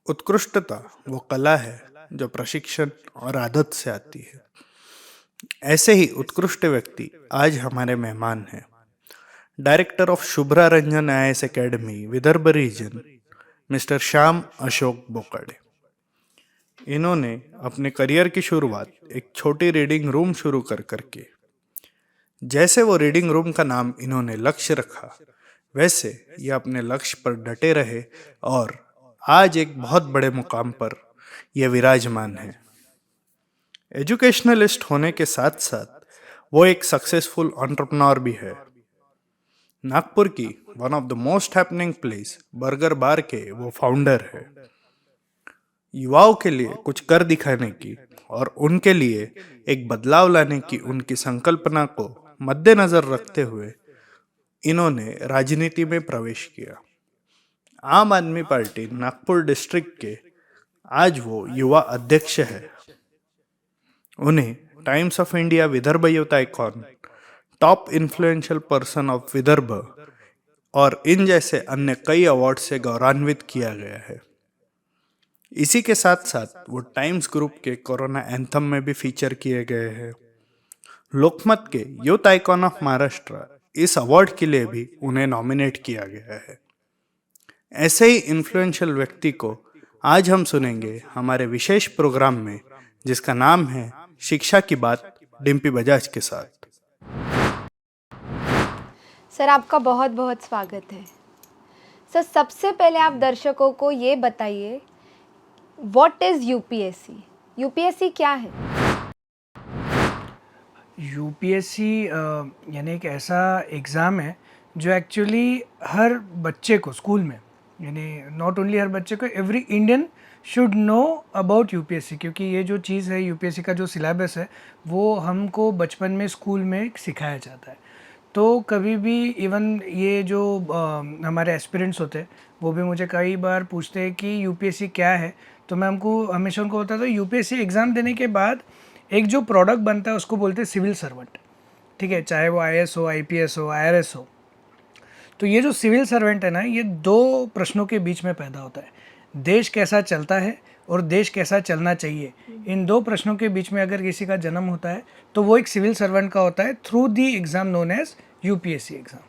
उत्कृष्टता वो कला है जो प्रशिक्षण और आदत से आती है। ऐसे ही उत्कृष्ट व्यक्ति आज हमारे मेहमान हैं। Director of Shubhra Ranjan IAS academy Vidarbha region, mister Shyam Ashok Bokade. इन्होंने अपने करियर की शुरुआत एक छोटी रीडिंग रूम शुरू कर करके, जैसे वो रीडिंग रूम का नाम इन्होंने लक्ष्य रखा, वैसे ये अपने लक्ष्य पर डटे रहे और आज एक बहुत बड़े मुकाम पर ये विराजमान है। एजुकेशनलिस्ट होने के साथ साथ वो एक सक्सेसफुल एंटरप्रेन्योर भी है। नागपुर की one of the most happening place burger bar के वो फाउंडर है। युवाओं के लिए कुछ कर दिखाने की और उनके लिए एक बदलाव लाने की उनकी संकल्पना को मद्देनजर रखते हुए इन्होंने राजनीति में प्रवेश किया। आम आदमी पार्टी नागपुर डिस्ट्रिक्ट के आज वो युवा अध्यक्ष है। उन्हें times of India Vidarbha youth icon, top influential person of Vidarbha और इन जैसे अन्य कई अवार्ड से गौरवान्वित किया गया है। इसी के साथ साथ वो टाइम्स ग्रुप के कोरोना एंथम में भी फीचर किए गए हैं। लोकमत के यूथ आइकॉन ऑफ महाराष्ट्र इस अवार्ड के लिए भी उन्हें नॉमिनेट किया गया है। ऐसे ही इन्फ्लुएंशियल व्यक्ति को आज हम सुनेंगे हमारे विशेष प्रोग्राम में, जिसका नाम है शिक्षा की बात डिम्पी बजाज के साथ। सर, आपका बहुत बहुत स्वागत है। सर, सबसे पहले आप दर्शकों को ये बताइए, व्हाट इज़ यूपीएससी? यूपीएससी क्या है? यूपीएससी यानी एक ऐसा एग्ज़ाम है जो एक्चुअली हर बच्चे को स्कूल में, यानी नॉट ओनली हर बच्चे को, every Indian should know about UPSC, क्योंकि ये जो चीज़ है यूपीएससी का जो सिलेबस है वो हमको बचपन में स्कूल में सिखाया जाता है। तो कभी भी इवन ये जो हमारे एस्पिरेंट्स होते हैं वो भी मुझे कई बार पूछते हैं कि यूपीएससी क्या है, तो मैं हमेशा उनको बताता हूँ यूपीएससी एग्ज़ाम देने के बाद एक जो प्रोडक्ट बनता है उसको बोलते हैं सिविल सर्वेंट। ठीक है, चाहे वो आईएएस हो, आईपीएस हो, आईआरएस हो। तो ये जो सिविल सर्वेंट है ना, ये दो प्रश्नों के बीच में पैदा होता है, देश कैसा चलता है और देश कैसा चलना चाहिए। इन दो प्रश्नों के बीच में अगर किसी का जन्म होता है तो वो एक सिविल सर्वेंट का होता है through the exam known as UPSC exam.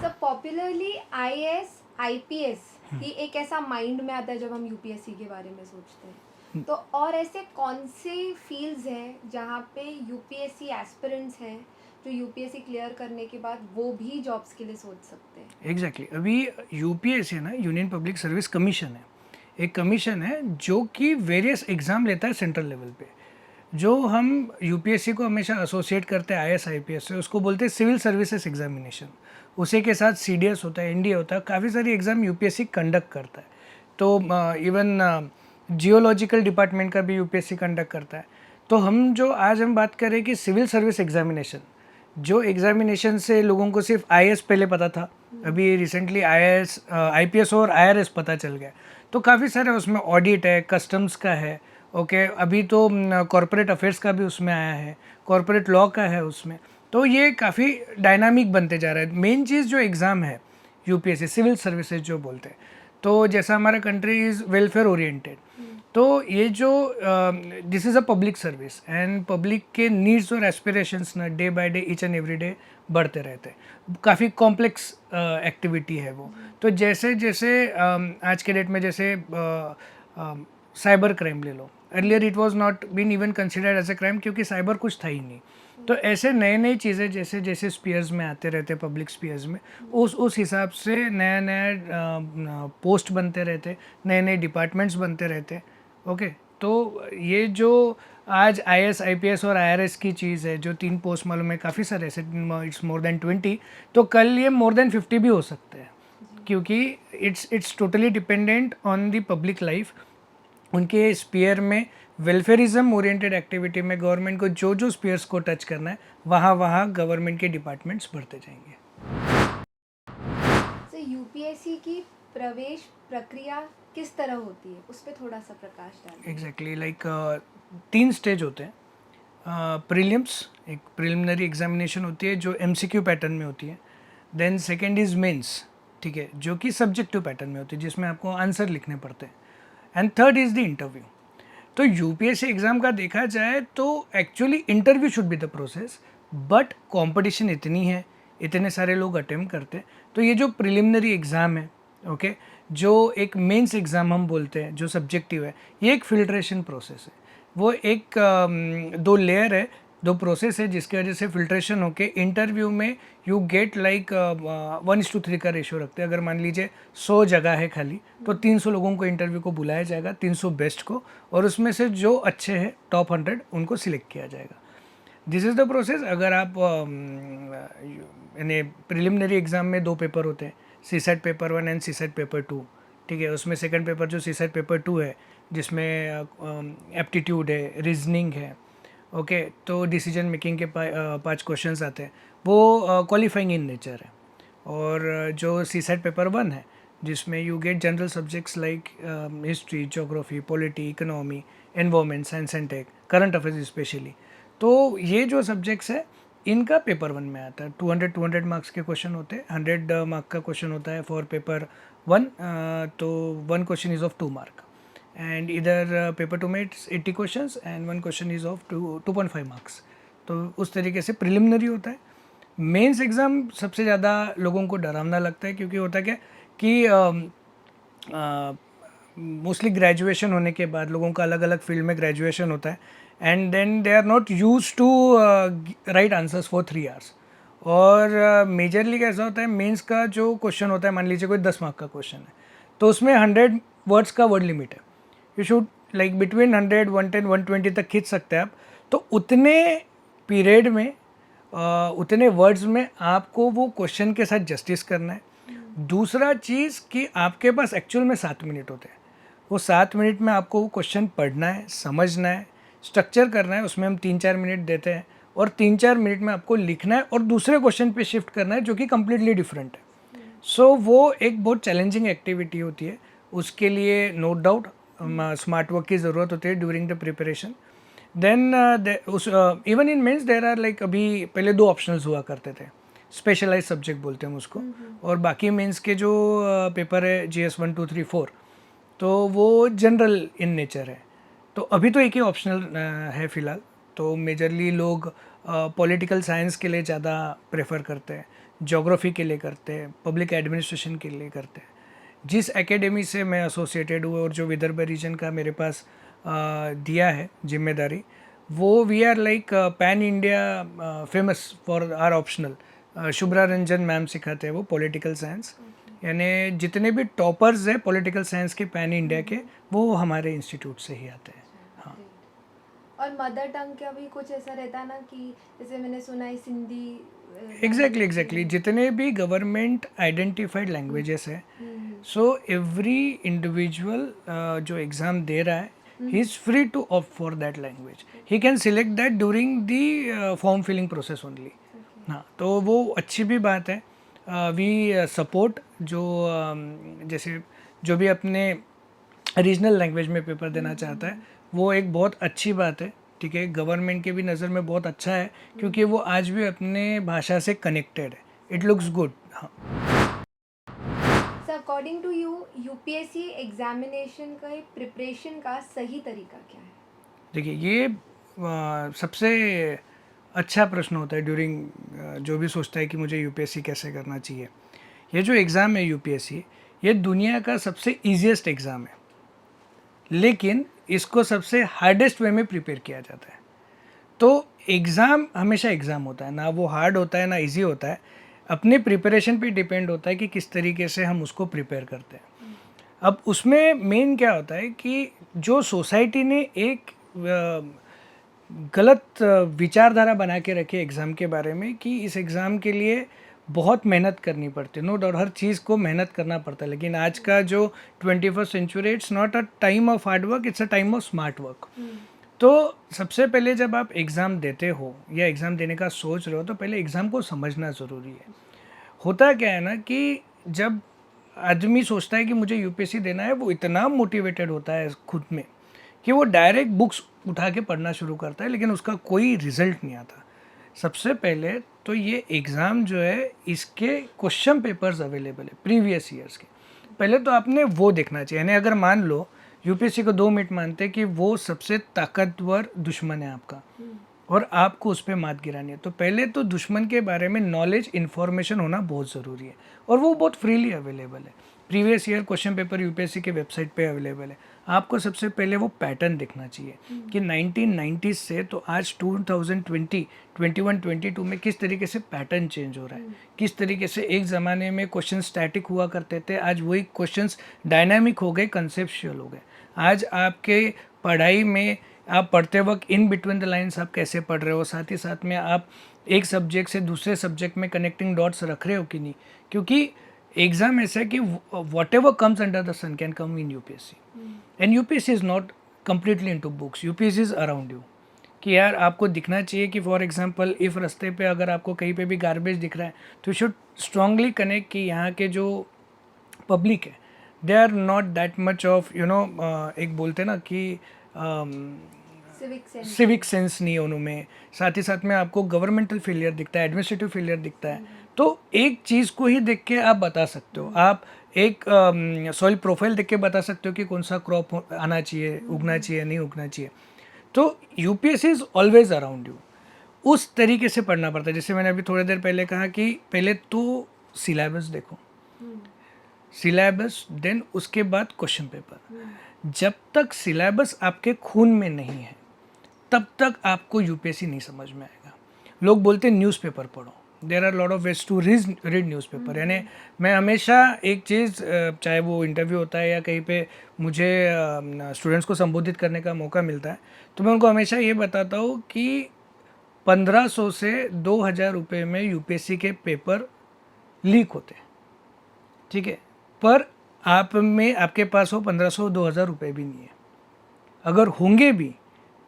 Sir, popularly IAS IPS ही एक ऐसा माइंड में आता है जब हम यूपीएससी के बारे में सोचते हैं। तो और ऐसे कौन से फील्ड्स हैं जहाँ पे यूपीएससी एस्पिरेंट्स हैं जो यूपीएससी क्लियर करने के बाद वो भी जॉब्स के लिए सोच सकते हैं? एग्जैक्टली अभी यूपीएससी है ना, यूनियन पब्लिक सर्विस कमीशन है। एक कमीशन है जो कि वेरियस एग्ज़ाम लेता है सेंट्रल लेवल पे। जो हम यूपीएससी को हमेशा एसोसिएट करते हैं आईएएस आईपीएस से, उसको बोलते हैं सिविल सर्विसेज एग्जामिनेशन। उसी के साथ सीडीएस होता है, एनडीए होता है, काफ़ी सारी एग्ज़ाम यूपीएससी कंडक्ट करता है। तो इवन जियोलॉजिकल डिपार्टमेंट का भी यूपीएससी कंडक्ट करता है। तो हम बात करें कि सिविल सर्विस एग्जामिनेशन, जो एग्जामिनेशन से लोगों को सिर्फ आईएएस पहले पता था, अभी रिसेंटली आईएएस आईपीएस और आईआरएस पता चल गया। तो काफ़ी सारे उसमें ऑडिट है, कस्टम्स का है, ओके, अभी तो कॉरपोरेट अफेयर्स का भी उसमें आया है, कॉरपोरेट लॉ का है उसमें। तो ये काफ़ी डायनामिक बनते जा रहा है। मेन चीज़ जो एग्ज़ाम है यूपीएससी सिविल सर्विसेज जो बोलते हैं, तो जैसा हमारा कंट्री इज़ वेलफेयर ओरिएंटेड, तो ये जो this is a public service and public के नीड्स और एस्पिरेशंस ना day by day, each and every day बढ़ते रहते हैं। काफ़ी कॉम्प्लेक्स एक्टिविटी है वो। तो जैसे जैसे आज के डेट में जैसे साइबर क्राइम ले लो, earlier it was not been even considered as a crime, क्योंकि साइबर कुछ था ही नहीं। तो ऐसे नए नई चीज़ें जैसे जैसे स्पीयर्स में आते रहते, पब्लिक स्पीयर्स में, उस हिसाब से नया नया पोस्ट बनते रहते, नए नए डिपार्टमेंट्स बनते रहते। ओके, तो ये जो आज आईएएस आईपीएस और आईआरएस की चीज़ है, जो 3 पोस्ट मालूम है, काफ़ी सारे ऐसे, इट्स मोर देन 20, तो कल ये मोर देन 50 भी हो सकते हैं, क्योंकि it's totally dependent on the public life. उनके स्पीयर में वेलफेयरिज्म ओरिएंटेड एक्टिविटी में गवर्नमेंट को जो जो स्पीयर्स को टच करना है, वहाँ वहाँ गवर्नमेंट के डिपार्टमेंट्स बढ़ते जाएंगे। तो यूपीएससी की प्रवेश प्रक्रिया किस तरह होती है, उस पर थोड़ा सा प्रकाश डालें। एग्जैक्टली लाइक 3 स्टेज होते हैं। प्रीलिम्स, एक प्रिलिमिनरी एग्जामिनेशन होती है जो एमसीक्यू पैटर्न में होती है। देन सेकेंड इज़ मेंस, ठीक है, जो कि सब्जेक्टिव पैटर्न में होती है, जिसमें आपको आंसर लिखने पड़ते हैं। And third is the interview. तो यूपीएससी एग्ज़ाम का देखा जाए तो actually interview should be the process, but competition इतनी है, इतने सारे लोग अटेम्प्ट करते हैं, तो ये जो प्रिलिमिनरी एग्ज़ाम है, ओके, जो एक मेंस एग्ज़ाम हम बोलते हैं जो सब्जेक्टिव है, ये एक फिल्ट्रेशन प्रोसेस है। वो एक दो लेयर है, दो प्रोसेस है, जिसकी वजह से फिल्ट्रेशन होके इंटरव्यू में यू गेट लाइक 1:3 का रेशियो रखते हैं। अगर मान लीजिए 100 जगह है खाली, तो 300 लोगों को इंटरव्यू को बुलाया जाएगा, 300 बेस्ट को, और उसमें से जो अच्छे हैं टॉप 100 उनको सिलेक्ट किया जाएगा। This is the process. अगर आप यानी प्रिलिमिनरी एग्ज़ाम में 2 पेपर होते हैं, CSAT paper 1 and CSAT paper 2, ठीक है। उसमें सेकंड पेपर जो सीसेट पेपर 2 है, जिसमें एप्टीट्यूड है, रीजनिंग है, ओके, तो डिसीजन मेकिंग के 5 क्वेश्चंस आते हैं, वो क्वालिफाइंग इन नेचर है। और जो सीसेट पेपर 1 है, जिसमें you get general subjects like history, geography, polity, economy, environment, science and tech, current affairs specially, तो ये जो सब्जेक्ट्स है इनका पेपर 1 में आता है। 200 मार्क्स के क्वेश्चन होते हैं, 100 मार्क का क्वेश्चन होता है फॉर पेपर 1, तो 1 question is of 2 mark, and इधर पेपर 2 में it's 80 questions and 1 question is of 2.5 marks. तो उस तरीके से प्रिलिमिनरी होता है। मेंस एग्ज़ाम सबसे ज़्यादा लोगों को डरावना लगता है, क्योंकि होता क्या कि मोस्टली ग्रेजुएशन होने के बाद लोगों का अलग अलग फील्ड में ग्रेजुएशन होता है, and then they are not use to write answers for 3 hours. और मेजरली कैसा होता है, मेंस का जो क्वेश्चन होता है, मान लीजिए कोई 10 मार्क का क्वेश्चन है, तो उसमें 100 वर्ड्स का वर्ड लिमिट है। यू शुड लाइक बिटवीन 100, 110, 120 तक खींच सकते हैं आप। तो उतने पीरियड में उतने वर्ड्स में आपको वो क्वेश्चन के साथ जस्टिस करना है। दूसरा चीज़ कि आपके पास एक्चुअल में 7 मिनट होते हैं, वो 7 मिनट में आपको वो क्वेश्चन पढ़ना है, समझना है, स्ट्रक्चर करना है, उसमें हम 3-4 मिनट देते हैं, और 3-4 मिनट में आपको लिखना है और दूसरे क्वेश्चन पे शिफ्ट करना है जो कि कम्प्लीटली डिफरेंट है। सो वो एक बहुत चैलेंजिंग एक्टिविटी होती है। उसके लिए नो डाउट स्मार्ट वर्क की ज़रूरत होती है during the preparation. Then even in mains there are like, अभी पहले 2 ऑप्शनल्स हुआ करते थे, स्पेशलाइज सब्जेक्ट बोलते हैं हम उसको, और बाकी मेंस के जो पेपर है GS 1, 2, 3, 4, तो वो जनरल इन नेचर है। तो अभी तो एक ही ऑप्शनल है फ़िलहाल। तो मेजरली लोग पॉलिटिकल साइंस के लिए ज़्यादा प्रेफर करते हैं, ज्योग्राफी के लिए करते हैं, पब्लिक एडमिनिस्ट्रेशन के लिए करते हैं। जिस एकेडमी से मैं एसोसिएटेड हुआ और जो विदर्भ रीजन का मेरे पास दिया है जिम्मेदारी, वो we are like pan India famous for our optional. Shubhra Ranjan ma'am सिखाते हैं वो पॉलिटिकल साइंस, यानी जितने भी टॉपर्स हैं पॉलिटिकल साइंस के पैन इंडिया के, वो हमारे इंस्टीट्यूट से ही आते हैं। हाँ, और मदर टंग का भी कुछ ऐसा रहता है ना, कि जैसे मैंने सुना है सिंधी। एग्जैक्टली जितने भी गवर्नमेंट आइडेंटिफाइड लैंग्वेजेस है, सो एवरी इंडिविजुअल जो एग्ज़ाम दे रहा है, he is free to opt for that language. He can select that during the form filling process only. हाँ, तो वो अच्छी भी बात है। वी सपोर्ट जो जैसे जो भी अपने रीजनल लैंग्वेज में पेपर देना चाहता है, वो एक बहुत अच्छी बात है, ठीक है। गवर्नमेंट के भी नज़र में बहुत अच्छा है, क्योंकि वो आज भी अपने भाषा से कनेक्टेड है। It looks good. हाँ, sir according to you UPSC examination का प्रिपरेशन का सही तरीका क्या है? देखिए, ये सबसे अच्छा प्रश्न होता है ड्यूरिंग जो भी सोचता है कि मुझे यूपीएससी कैसे करना चाहिए। ये जो एग्ज़ाम है यूपीएससी, ये दुनिया का सबसे ईजीएस्ट एग्ज़ाम है, लेकिन इसको सबसे हार्डेस्ट वे में प्रिपेयर किया जाता है। तो एग्ज़ाम हमेशा एग्ज़ाम होता है, ना वो हार्ड होता है ना इजी होता है। अपने प्रिपरेशन पे डिपेंड होता है कि किस तरीके से हम उसको प्रिपेयर करते हैं। अब उसमें मेन क्या होता है कि जो सोसाइटी ने एक गलत विचारधारा बना के रखी है एग्ज़ाम के बारे में, कि इस एग्ज़ाम के लिए बहुत मेहनत करनी पड़ती है। नो डाउट हर चीज़ को मेहनत करना पड़ता है, लेकिन आज का जो 21st century, it's not a time of hard work, it's a time of smart work. तो सबसे पहले जब आप एग्ज़ाम देते हो या एग्ज़ाम देने का सोच रहे हो, तो पहले एग्ज़ाम को समझना ज़रूरी है। होता क्या है ना कि जब आदमी सोचता है कि मुझे यूपीएससी देना है, वो इतना मोटिवेटेड होता है खुद में कि वो डायरेक्ट बुक्स उठा के पढ़ना शुरू करता है, लेकिन उसका कोई रिजल्ट नहीं आता। सबसे पहले तो ये एग्ज़ाम जो है इसके क्वेश्चन पेपर्स अवेलेबल है प्रीवियस ईयर्स के, पहले तो आपने वो देखना चाहिए। यानी अगर मान लो यूपीएससी को 2 मिनट मानते कि वो सबसे ताकतवर दुश्मन है आपका और आपको उस पर मात गिरानी है, तो पहले तो दुश्मन के बारे में नॉलेज इन्फॉर्मेशन होना बहुत ज़रूरी है और वो बहुत फ्रीली अवेलेबल है। Previous year question paper UPSC के वेबसाइट पे अवेलेबल है। आपको सबसे पहले वो पैटर्न देखना चाहिए कि 1990 से तो आज 2020, 21, 22 में किस तरीके से पैटर्न चेंज हो रहा है, किस तरीके से एक ज़माने में क्वेश्चन स्टैटिक हुआ करते थे, आज वही क्वेश्चंस डायनामिक हो गए, कंसेप्चुअल हो गए। आज आपके पढ़ाई में आप पढ़ते वक्त इन बिटवीन द लाइन्स आप कैसे पढ़ रहे हो, साथ ही साथ में आप एक सब्जेक्ट से दूसरे सब्जेक्ट में कनेक्टिंग डॉट्स रख रहे हो कि नहीं, क्योंकि एग्जाम ऐसा है कि whatever comes under the sun can come in UPSC and UPSC is not completely into books, UPSC is around you. कि यार आपको दिखना चाहिए कि फॉर एग्जांपल इफ़ रास्ते पे अगर आपको कहीं पे भी गार्बेज दिख रहा है तो यू शुड स्ट्रांगली कनेक्ट कि यहाँ के जो पब्लिक है they are not that much of एक बोलते ना कि सिविक सेंस नहीं है उनमें। साथ ही साथ में आपको गवर्नमेंटल फेलियर दिखता है, एडमिनिस्ट्रेटिव फेलियर दिखता है, तो एक चीज़ को ही देख के आप बता सकते हो। आप एक सॉइल प्रोफाइल देख के बता सकते हो कि कौन सा क्रॉप आना चाहिए, उगना चाहिए, नहीं उगना चाहिए। तो UPSC is always around you, उस तरीके से पढ़ना पड़ता है। जैसे मैंने अभी थोड़ी देर पहले कहा कि पहले तो सिलेबस देखो, सिलेबस देन उसके बाद क्वेश्चन पेपर। जब तक सिलेबस आपके खून में नहीं है तब तक आपको यूपीएससी नहीं समझ में आएगा। लोग बोलते हैं न्यूज़पेपर पढ़ो, there are lot of ways to read newspaper. यानी मैं हमेशा एक चीज़, चाहे वो इंटरव्यू होता है या कहीं पे मुझे स्टूडेंट्स को संबोधित करने का मौका मिलता है, तो मैं उनको हमेशा ये बताता हूँ कि 1500 से 2000 रुपये में यूपीएससी के पेपर लीक होते हैं, ठीक है, पर आप में आपके पास हो 1500-2000 रुपये भी नहीं है। अगर होंगे भी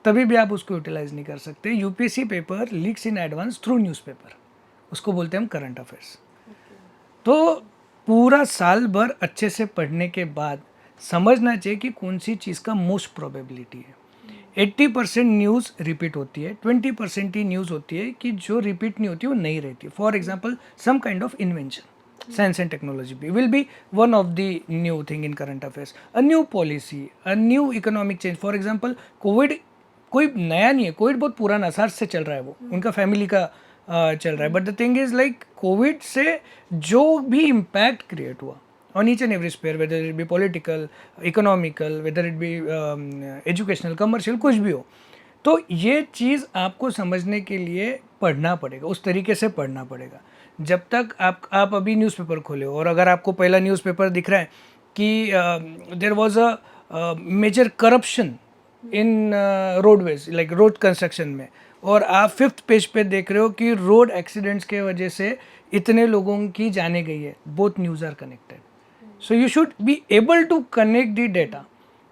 तभी भी आप उसको यूटिलाइज नहीं कर सकते। UPSC paper leaks in advance through newspaper, उसको बोलते हैं हम करंट अफेयर्स। तो पूरा साल भर अच्छे से पढ़ने के बाद समझना चाहिए कि कौन सी चीज़ का मोस्ट प्रोबेबिलिटी है। 80% न्यूज़ रिपीट होती है, 20% ही न्यूज़ होती है कि जो रिपीट नहीं होती वो नहीं रहती। For example some kind of invention, science and technology will be one of the new thing in current affairs, a new policy, a new economic change. For example, Covid कोई नया नहीं है, कोविड बहुत पुराना सार्स से चल रहा है, वो उनका फैमिली का चल रहा है। But the thing is like COVID से जो भी इम्पैक्ट क्रिएट हुआ on each and every sphere, whether it be political, economical, whether it be educational, commercial, कुछ भी हो, तो ये चीज़ आपको समझने के लिए पढ़ना पड़ेगा, उस तरीके से पढ़ना पड़ेगा। जब तक आप अभी न्यूज़पेपर खोले हो और अगर आपको पहला न्यूज़पेपर दिख रहा है कि there was a major corruption in roadways, like road construction में, और आप 5th पेज पे देख रहे हो कि रोड एक्सीडेंट्स के वजह से इतने लोगों की जाने गई है, both news are connected. So you should be able to connect the data.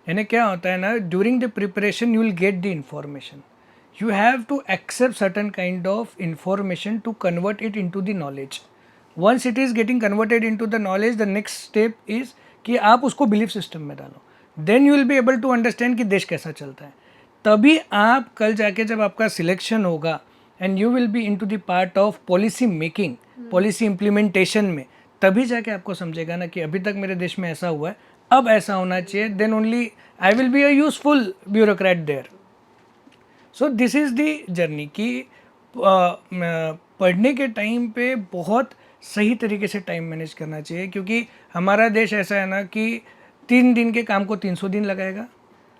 यानी क्या होता है ना, during the preparation you will get the information, you have to accept certain kind of information to convert it into the knowledge. Once it is getting converted into the knowledge, the next step is कि आप उसको belief system में डालो, then you will be able to understand कि देश कैसा चलता है। तभी आप कल जाके जब आपका सिलेक्शन होगा and you will be into the part of policy making, policy implementation में, तभी जाके आपको समझेगा ना कि अभी तक मेरे देश में ऐसा हुआ है, अब ऐसा होना चाहिए, then only I will be a useful bureaucrat there. So this is the journey कि पढ़ने के टाइम पे बहुत सही तरीके से टाइम मैनेज करना चाहिए, क्योंकि हमारा देश ऐसा है ना कि 3 दिन के काम को 300 दिन लगाएगा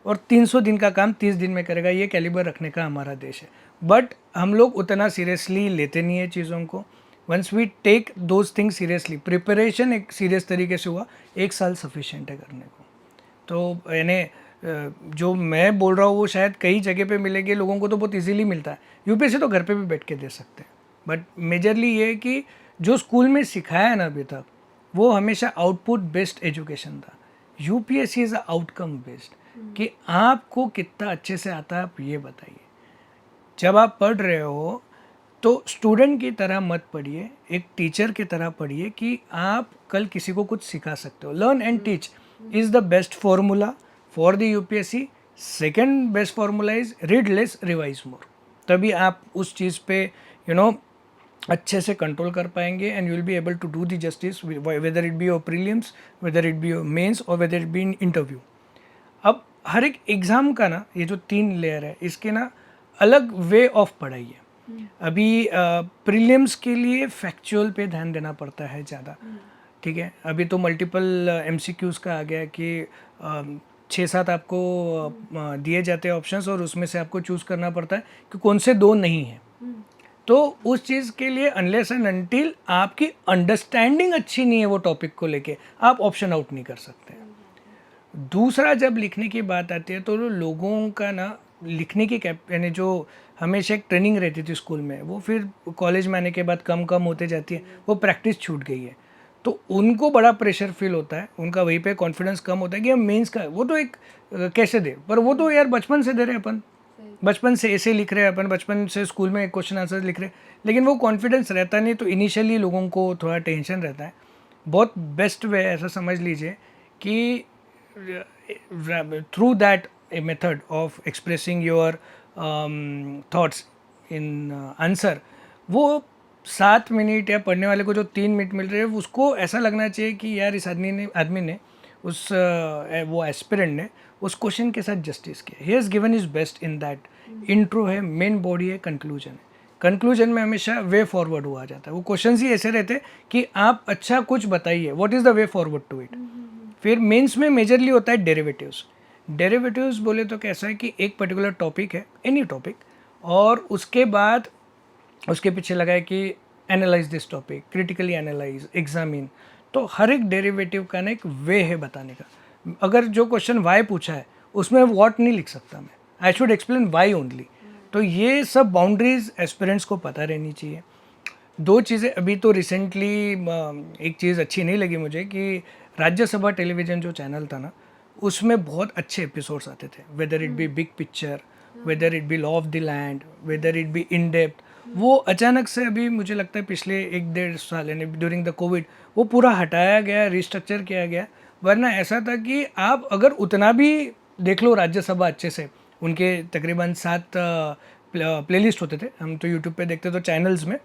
और 300 दिन का काम 30 दिन में करेगा। ये कैलिबर रखने का हमारा देश है, बट हम लोग उतना सीरियसली लेते नहीं है चीज़ों को। Once we take those things seriously, preparation एक सीरियस तरीके से हुआ, 1 साल सफिशिएंट है करने को। तो यानी जो मैं बोल रहा हूँ वो शायद कई जगह पे मिलेंगे, लोगों को तो बहुत इजीली मिलता है, यूपीएससी तो घर पे भी बैठ के दे सकते हैं। बट मेजरली ये है कि जो स्कूल में सिखाया है ना अभी तक, वो हमेशा आउटपुट बेस्ड एजुकेशन था। यूपीएससी इज़ आउटकम बेस्ड, कि आपको कितना अच्छे से आता है आप ये बताइए। जब आप पढ़ रहे हो तो स्टूडेंट की तरह मत पढ़िए, एक टीचर की तरह पढ़िए कि आप कल किसी को कुछ सिखा सकते हो। Learn and teach is the best formula for the UPSC. Second best formula is read less revise more. तभी आप उस चीज़ पे यू नो अच्छे से कंट्रोल कर पाएंगे and you will be able to do the justice whether it be your prelims, whether it be your mains और whether it be in interview. अब हर एक एग्ज़ाम का ना ये जो 3 लेयर है इसके ना अलग वे ऑफ पढ़ाई है। अभी प्रीलिम्स के लिए फैक्चुअल पे ध्यान देना पड़ता है ज़्यादा, ठीक है। अभी तो मल्टीपल MCQs का आ गया है कि 6-7 आपको दिए जाते हैं ऑप्शंस और उसमें से आपको चूज़ करना पड़ता है कि कौन से 2 नहीं हैं। तो उस चीज़ के लिए अनलेस एंड अनटिल आपकी अंडरस्टैंडिंग अच्छी नहीं है वो टॉपिक को लेके, आप ऑप्शन आउट नहीं कर सकते। दूसरा, जब लिखने की बात आती है तो लोगों का ना लिखने की यानी जो हमेशा एक ट्रेनिंग रहती थी स्कूल में, वो फिर कॉलेज में आने के बाद कम कम होते जाती है, वो प्रैक्टिस छूट गई है। तो उनको बड़ा प्रेशर फील होता है, उनका वहीं पे कॉन्फिडेंस कम होता है कि हम मेंस का वो तो एक कैसे दे, पर वो तो यार बचपन से दे रहे हैं अपन, बचपन से ऐसे लिख रहे हैं अपन, बचपन से स्कूल में क्वेश्चन आंसर लिख रहे हैं, लेकिन वो कॉन्फिडेंस रहता नहीं। तो इनिशियली लोगों को थोड़ा टेंशन रहता है। बहुत बेस्ट वे ऐसा समझ लीजिए कि through that a method of expressing your thoughts in answer, वो 7 मिनट या पढ़ने वाले को जो 3 मिनट मिल रहे हैं उसको ऐसा लगना चाहिए कि यार इस आदमी ने उस वो एस्पिरेंट ने उस क्वेश्चन के साथ जस्टिस किया, he has given is best in that. Intro है, मेन बॉडी है, कंक्लूजन है। कंक्लूजन में हमेशा वे फॉरवर्ड हुआ जाता है, वो क्वेश्चन ही ऐसे रहते हैं कि आप अच्छा कुछ बताइए, what is the way forward to it. फिर मेंस में मेजरली होता है डेरिवेटिव्स। डेरिवेटिव्स बोले तो कैसा है कि एक पर्टिकुलर टॉपिक है, एनी टॉपिक, और उसके बाद उसके पीछे लगा है कि analyse this topic, critically analyse, examine. तो हर एक डेरिवेटिव का ना एक वे है बताने का। अगर जो क्वेश्चन वाई पूछा है उसमें व्हाट नहीं लिख सकता मैं, I should explain why only. तो ये सब बाउंड्रीज एस्पिरेंट्स को पता रहनी चाहिए। 2 चीज़ें अभी तो रिसेंटली एक चीज़ अच्छी नहीं लगी मुझे कि राज्यसभा टेलीविज़न जो चैनल था ना, उसमें बहुत अच्छे एपिसोड्स आते थे, weather it B big picture, weather it B law of the land, weather it be in depth. वो अचानक से अभी मुझे लगता है पिछले 1-1.5 साल यानी ड्यूरिंग द कोविड वो पूरा हटाया गया, रिस्ट्रक्चर किया गया। वरना ऐसा था कि आप अगर उतना भी देख लो राज्यसभा अच्छे से, उनके तकरीबन 7 प्लेलिस्ट होते थे, हम तो यूट्यूब पे देखते तो चैनल्स में,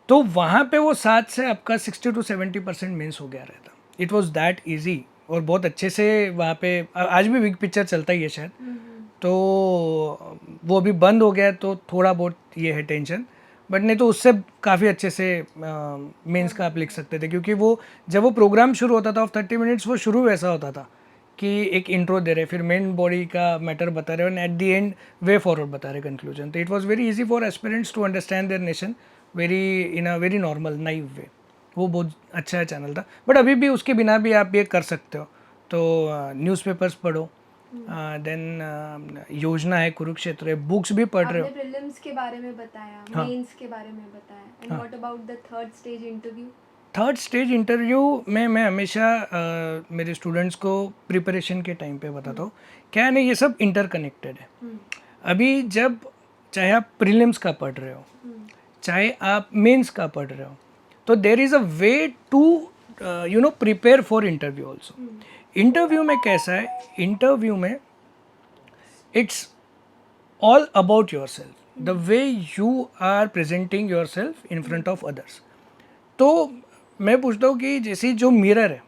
तो वहाँ पे वो 7 से आपका 60 to 70% मेंस हो गया रहता। इट वॉज दैट ईजी और बहुत अच्छे से वहाँ पे आज भी बिग पिक्चर चलता ही है शायद। तो वो अभी बंद हो गया तो थोड़ा बहुत ये है टेंशन, बट नहीं तो उससे काफ़ी अच्छे से मेंस का आप लिख सकते थे, क्योंकि वो जब वो प्रोग्राम शुरू होता था ऑफ 30 मिनट्स, वो शुरू वैसा होता था कि एक इंट्रो दे रहे, फिर मेन बॉडी का मैटर बता रहे और at the end way forward बता रहे, कंक्लूजन। तो it was very easy for aspirants to understand their nation very in a very normal naive way. वो बहुत अच्छा चैनल था, बट अभी भी उसके बिना भी आप ये कर सकते हो। तो न्यूज़पेपर्स पढ़ो, देन योजना है, कुरुक्षेत्र है, बुक्स भी पढ़ रहे हो। आपने प्रीलिम्स के बारे में बताया, मेंस के बारे में बताया, and what about the third stage interview? Third stage interview में मैं हमेशा मेरे स्टूडेंट्स को प्रिपरेशन के टाइम पे बताता हूँ, क्या है ना, ये सब इंटरकनेक्टेड है। अभी जब चाहे आप प्रीलिम्स का पढ़ रहे हो, चाहे आप मेंस का पढ़ रहे हो, तो there is a way to you know prepare for interview also. Interview में कैसा है, इंटरव्यू में it's all about yourself, the way you are presenting yourself in front of others. तो मैं पूछता हूँ कि जैसे जो मिरर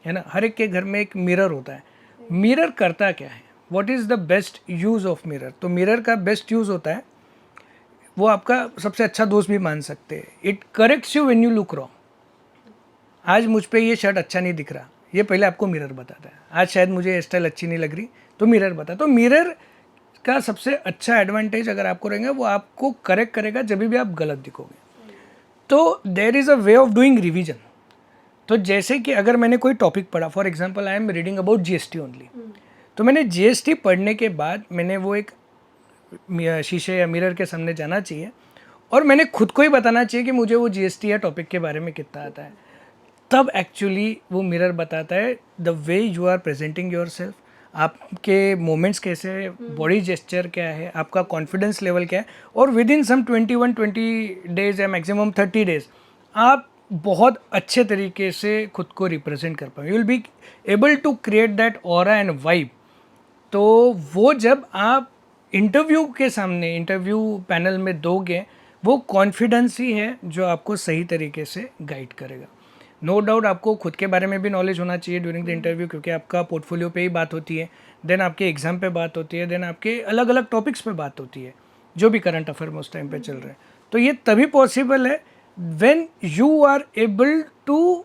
है ना, हर एक के घर में एक मिरर होता है। मिरर करता क्या है, what is the best use of mirror? तो मिरर का बेस्ट यूज़ होता है, वो आपका सबसे अच्छा दोस्त भी मान सकते हैं। It corrects you when you look wrong. आज मुझ पे ये शर्ट अच्छा नहीं दिख रहा, ये पहले आपको मिरर बताता है। आज शायद मुझे हेयर स्टाइल अच्छी नहीं लग रही, तो मिरर बता। तो मिरर का सबसे अच्छा एडवांटेज अगर आपको रहेगा, वो आपको करेक्ट करेगा जब भी आप गलत दिखोगे। तो there is a way of doing revision. तो जैसे कि अगर मैंने कोई टॉपिक पढ़ा, for example I am reading about GST only, तो मैंने GST पढ़ने के बाद मैंने वो एक शीशे या मिरर के सामने जाना चाहिए और मैंने खुद को ही बताना चाहिए कि मुझे वो GST या टॉपिक के बारे में कितना आता है। तब एक्चुअली वो मिरर बताता है the way you are presenting yourself, आपके मोमेंट्स कैसे, बॉडी जेस्चर क्या है, आपका कॉन्फिडेंस लेवल क्या है। और विद इन सम 20 डेज या मैक्सिमम 30 डेज आप बहुत अच्छे तरीके से खुद को रिप्रेजेंट कर पाएंगे। You will be able to create that aura and vibe. तो वो जब आप इंटरव्यू के सामने, इंटरव्यू पैनल में दोगे, वो कॉन्फिडेंस ही है जो आपको सही तरीके से गाइड करेगा। नो डाउट आपको खुद के बारे में भी नॉलेज होना चाहिए ड्यूरिंग द इंटरव्यू, क्योंकि आपका पोर्टफोलियो पे ही बात होती है, देन आपके एग्जाम पे बात होती है, देन आपके अलग अलग टॉपिक्स पे बात होती है जो भी करंट अफेयर में उस टाइम पे चल रहे हैं। तो ये तभी पॉसिबल है when you are able to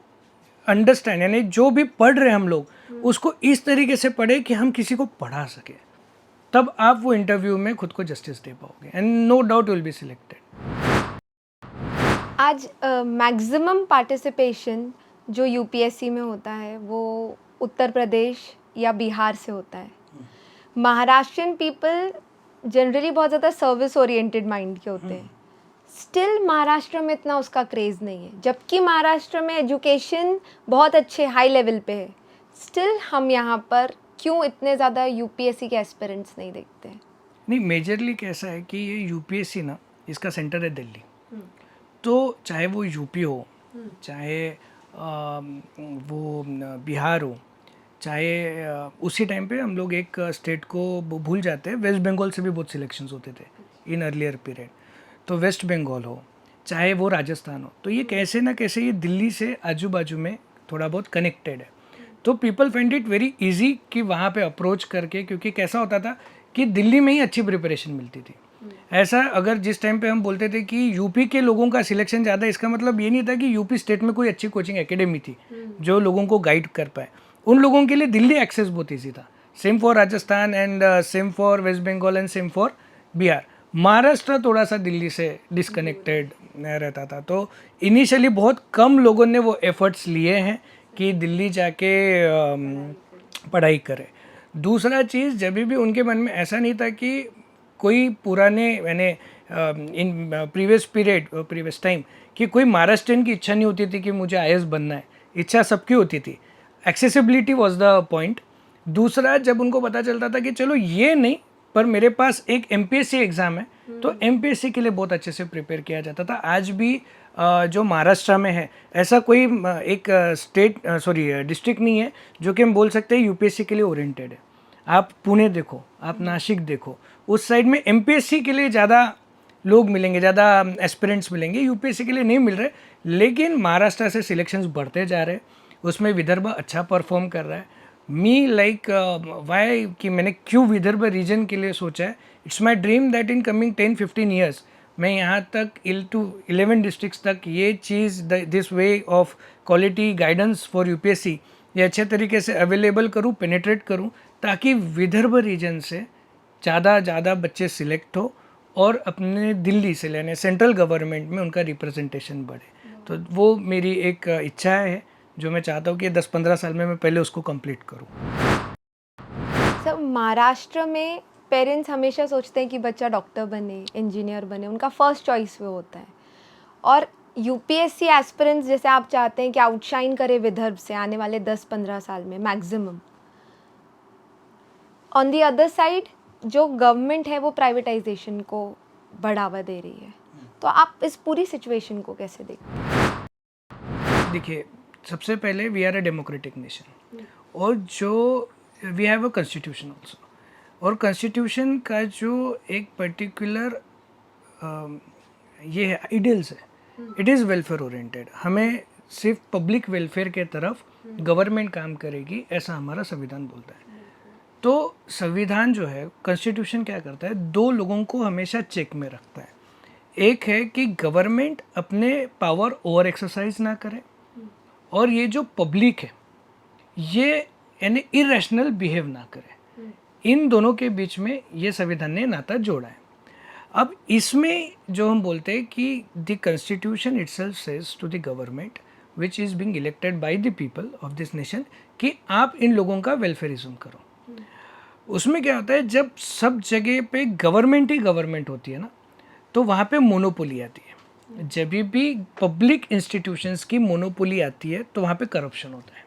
understand, यानी जो भी पढ़ रहे हैं हम लोग उसको इस तरीके से पढ़े कि हम किसी को पढ़ा सके, तब आप वो इंटरव्यू में खुद को जस्टिस दे पाओगे and no doubt will be selected. आज मैक्सिमम पार्टिसिपेशन जो यूपीएससी में होता है वो उत्तर प्रदेश या बिहार से होता है। महाराष्ट्रियन पीपल जनरली बहुत ज़्यादा सर्विस ओरिएंटेड माइंड के होते हैं। स्टिल महाराष्ट्र में इतना उसका क्रेज़ नहीं है, जबकि महाराष्ट्र में एजुकेशन बहुत अच्छे हाई लेवल पे है। स्टिल हम यहाँ पर क्यों इतने ज़्यादा यूपीएससी के एस्पिरेंट्स नहीं देखते हैं? नहीं, मेजरली कैसा है कि ये यूपीएससी ना, इसका सेंटर है दिल्ली। तो चाहे वो यूपी हो, चाहे वो बिहार हो, चाहे उसी टाइम पे हम लोग एक स्टेट को भूल जाते हैं, वेस्ट बंगाल से भी बहुत सिलेक्शंस होते थे इन अर्लियर पीरियड। तो वेस्ट बंगाल हो, चाहे वो राजस्थान हो, तो ये कैसे ना कैसे ये दिल्ली से आजू बाजू में थोड़ा बहुत कनेक्टेड है। तो people find it very easy कि वहाँ पे अप्रोच करके, क्योंकि कैसा होता था कि दिल्ली में ही अच्छी प्रिपरेशन मिलती थी। ऐसा अगर जिस टाइम पे हम बोलते थे कि यूपी के लोगों का सिलेक्शन ज़्यादा, इसका मतलब ये नहीं था कि यूपी स्टेट में कोई अच्छी कोचिंग एकेडमी थी जो लोगों को गाइड कर पाए। उन लोगों के लिए दिल्ली एक्सेस बहुत ईजी था। Same for Rajasthan and same for West Bengal and same for Bihar. Maharashtra थोड़ा सा दिल्ली से डिस्कनेक्टेड रहता था। तो इनिशियली बहुत कम लोगों ने वो एफर्ट्स लिए हैं कि दिल्ली जाके पढ़ाई करें। दूसरा चीज़, जब भी उनके मन में ऐसा नहीं था कि कोई पुराने यानी in previous period previous time कि कोई महाराष्ट्रियन की इच्छा नहीं होती थी कि मुझे आईएएस बनना है, इच्छा सबकी होती थी। Accessibility was the point. दूसरा, जब उनको पता चलता था कि चलो ये नहीं पर मेरे पास एक एमपीएससी एग्ज़ाम है, तो एमपीएससी के लिए बहुत अच्छे से प्रिपेयर किया जाता था। आज भी जो महाराष्ट्र में है, ऐसा कोई एक डिस्ट्रिक्ट नहीं है जो कि हम बोल सकते हैं यूपीएससी के लिए ओरिएंटेड है। आप पुणे देखो, आप नासिक देखो, उस साइड में एमपीएससी के लिए ज़्यादा लोग मिलेंगे, ज़्यादा एस्पिरेंट्स मिलेंगे, यूपीएससी के लिए नहीं मिल रहे। लेकिन महाराष्ट्र से सिलेक्शंस बढ़ते जा रहे हैं, उसमें विदर्भ अच्छा परफॉर्म कर रहा है। वाई कि मैंने क्यों विदर्भ रीजन के लिए सोचा है, it's my dream that in coming 10-15 years मैं यहाँ तक 11 डिस्ट्रिक्ट्स तक ये चीज़, this way of quality guidance for UPSC ये अच्छे तरीके से अवेलेबल करूँ, पेनिट्रेट करूँ, ताकि विदर्भ रीजन से ज़्यादा बच्चे सिलेक्ट हो और अपने दिल्ली से लेने सेंट्रल गवर्नमेंट में उनका रिप्रेजेंटेशन बढ़े। तो वो मेरी एक इच्छा है जो मैं चाहता हूँ कि 10-15 साल में मैं पहले उसको कंप्लीट करूँ। सर, महाराष्ट्र में पेरेंट्स हमेशा सोचते हैं कि बच्चा डॉक्टर बने, इंजीनियर बने, उनका फर्स्ट चॉइस वो होता है। और यूपीएससी एस्पिरेंट्स जैसे आप चाहते हैं कि आउटशाइन करे विदर्भ से आने वाले 10-15 साल में maximum. On the other side जो गवर्नमेंट है वो प्राइवेटाइजेशन को बढ़ावा दे रही है, तो आप इस पूरी सिचुएशन को कैसे देखते हैं? देखिए, सबसे पहले we are a democratic nation और जो we have a constitution also, और कॉन्स्टिट्यूशन का जो एक पर्टिकुलर ये है आइडियल्स है, इट इज़ वेलफेयर ओरिएंटेड। हमें सिर्फ पब्लिक वेलफेयर के तरफ गवर्नमेंट काम करेगी, ऐसा हमारा संविधान बोलता है। तो संविधान जो है, कॉन्स्टिट्यूशन क्या करता है, दो लोगों को हमेशा चेक में रखता है। एक है कि गवर्नमेंट अपने पावर ओवर एक्सरसाइज ना करे, और ये जो पब्लिक है ये यानी इरेशनल बिहेव ना करे। इन दोनों के बीच में ये संविधान ने नाता जोड़ा है। अब इसमें जो हम बोलते हैं कि the constitution itself says to the government which is being elected by the people of this nation कि आप इन लोगों का वेलफेयरिज्म करो। उसमें क्या होता है, जब सब जगह पे गवर्नमेंट ही गवर्नमेंट होती है ना, तो वहाँ पे मोनोपोली आती है। जब भी पब्लिक इंस्टीट्यूशंस की मोनोपोली आती है तो वहाँ पे करप्शन होता है।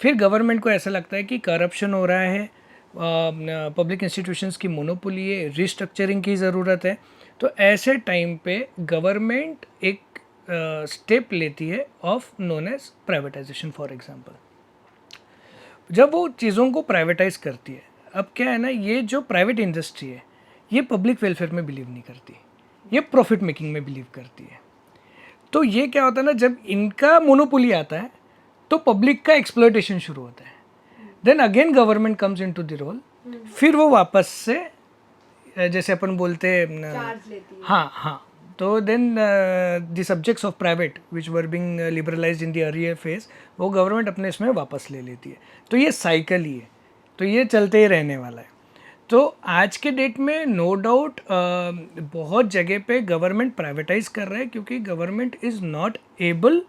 फिर गवर्नमेंट को ऐसा लगता है कि करप्शन हो रहा है, पब्लिक इंस्टीट्यूशंस की मोनोपोली है, रिस्ट्रक्चरिंग की ज़रूरत है। तो ऐसे टाइम पे गवर्नमेंट एक स्टेप लेती है of known as privatization. For example, जब वो चीज़ों को प्राइवेटाइज करती है, अब क्या है ना, ये जो प्राइवेट इंडस्ट्री है ये पब्लिक वेलफेयर में बिलीव नहीं करती, ये प्रॉफिट मेकिंग में बिलीव करती है। तो ये क्या होता है ना, जब इनका मोनोपोली आता है तो पब्लिक का एक्सप्लॉयटेशन शुरू होता है, then again government comes into the role, फिर वो वापस से जैसे अपन बोलते हैं चार्ज लेती है। हाँ, तो then the subjects of private which were being liberalized in the earlier phase, वो गवर्नमेंट अपने इसमें वापस ले लेती है। तो ये साइकिल ही है, तो ये चलते ही रहने वाला है। तो आज के डेट में नो डाउट बहुत जगह पे गवर्नमेंट प्राइवेटाइज कर रहा है, क्योंकि government is not able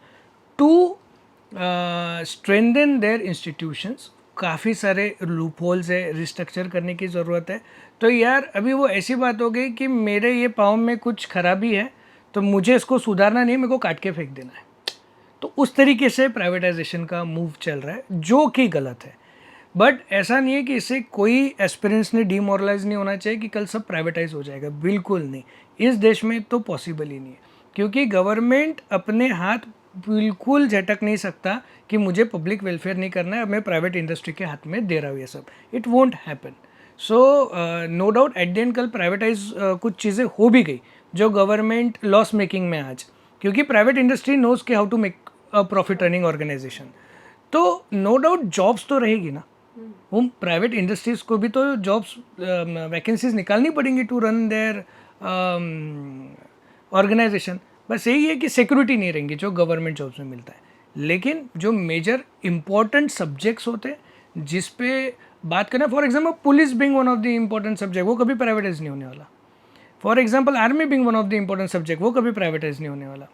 to strengthen their institutions. काफ़ी सारे लूप होल्स है, रिस्ट्रक्चर करने की ज़रूरत है। तो यार अभी वो ऐसी बात हो गई कि मेरे ये पाँव में कुछ खराबी है तो मुझे इसको सुधारना नहीं, मेरे को काट के फेंक देना है। तो उस तरीके से प्राइवेटाइजेशन का मूव चल रहा है, जो कि गलत है। बट ऐसा नहीं है कि इससे कोई एस्पिरेंट्स ने डीमोरलाइज नहीं होना चाहिए कि कल सब प्राइवेटाइज हो जाएगा, बिल्कुल नहीं। इस देश में तो पॉसिबल ही नहीं है, क्योंकि गवर्नमेंट अपने हाथ बिल्कुल झटक नहीं सकता कि मुझे पब्लिक वेलफेयर नहीं करना है, मैं प्राइवेट इंडस्ट्री के हाथ में दे रहा हूँ ये सब। It won't happen. So no doubt at the end कल प्राइवेटाइज कुछ चीज़ें हो भी गई जो गवर्नमेंट लॉस मेकिंग में आज, क्योंकि प्राइवेट इंडस्ट्री नोज के how to make a profit earning organization. तो नो डाउट जॉब्स तो रहेगी ना, वो प्राइवेट इंडस्ट्रीज़ को भी तो जॉब्स वैकेंसीज निकालनी पड़ेंगी टू रन देयर ऑर्गेनाइजेशन। बस यही है कि सिक्योरिटी नहीं रहेंगी जो गवर्नमेंट जॉब्स में मिलता है। लेकिन जो मेजर इंपॉर्टेंट सब्जेक्ट्स होते हैं जिस पे बात करें, for example police being one of the important subject, वो कभी प्राइवेटाइज नहीं होने वाला। For example army being one of the important subject, वो कभी प्राइवेटाइज नहीं होने वाला।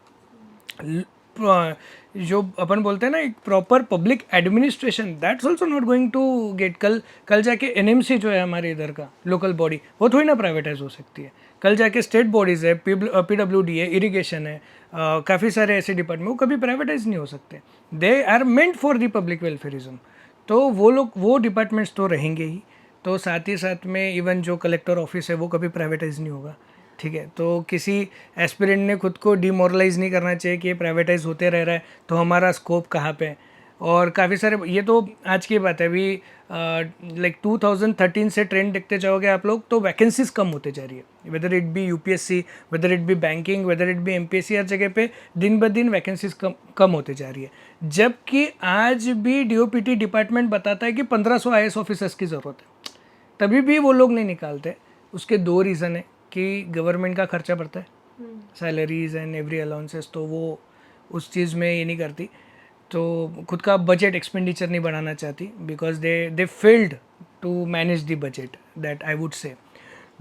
जो अपन बोलते हैं ना एक proper public administration, that's also not going to get. कल जाके एनएमसी जो है हमारे इधर का लोकल बॉडी, वो थोड़ी ना प्राइवेटाइज हो सकती है। कल जाके स्टेट बॉडीज़ है, पीडब्ल्यूडी है, इरिगेशन है, काफ़ी सारे ऐसे डिपार्टमेंट, वो कभी प्राइवेटाइज नहीं हो सकते। They are meant for the public welfarism. तो वो लोग, वो डिपार्टमेंट्स तो रहेंगे ही। तो साथ ही साथ में इवन जो कलेक्टर ऑफिस है वो कभी प्राइवेटाइज नहीं होगा, ठीक है। तो किसी एस्पिरेंट ने खुद को डिमोरलाइज नहीं करना चाहिए कि ये प्राइवेटाइज होते रह रहा है तो हमारा स्कोप कहाँ पे है। और काफ़ी सारे, ये तो आज की बात है, अभी लाइक 2013 से ट्रेंड देखते जाओगे आप लोग तो वैकेंसीज कम होते जा रही है। Whether it be UPSC, whether it be banking, whether it be MPSC, हर जगह पे दिन ब दिन वैकेंसीज कम होते जा रही है। जबकि आज भी डीओपीटी डिपार्टमेंट बताता है कि 1500 आईएएस ऑफिसर्स की ज़रूरत है, तभी भी वो लोग नहीं निकालते। उसके दो रीज़न है कि गवर्नमेंट का खर्चा बढ़ता है, सैलरीज एंड एवरी अलाउंसेस, तो वो उस चीज़ में ये नहीं करती, तो खुद का बजट एक्सपेंडिचर नहीं बढ़ाना चाहती, because they failed to manage the budget, that I would say.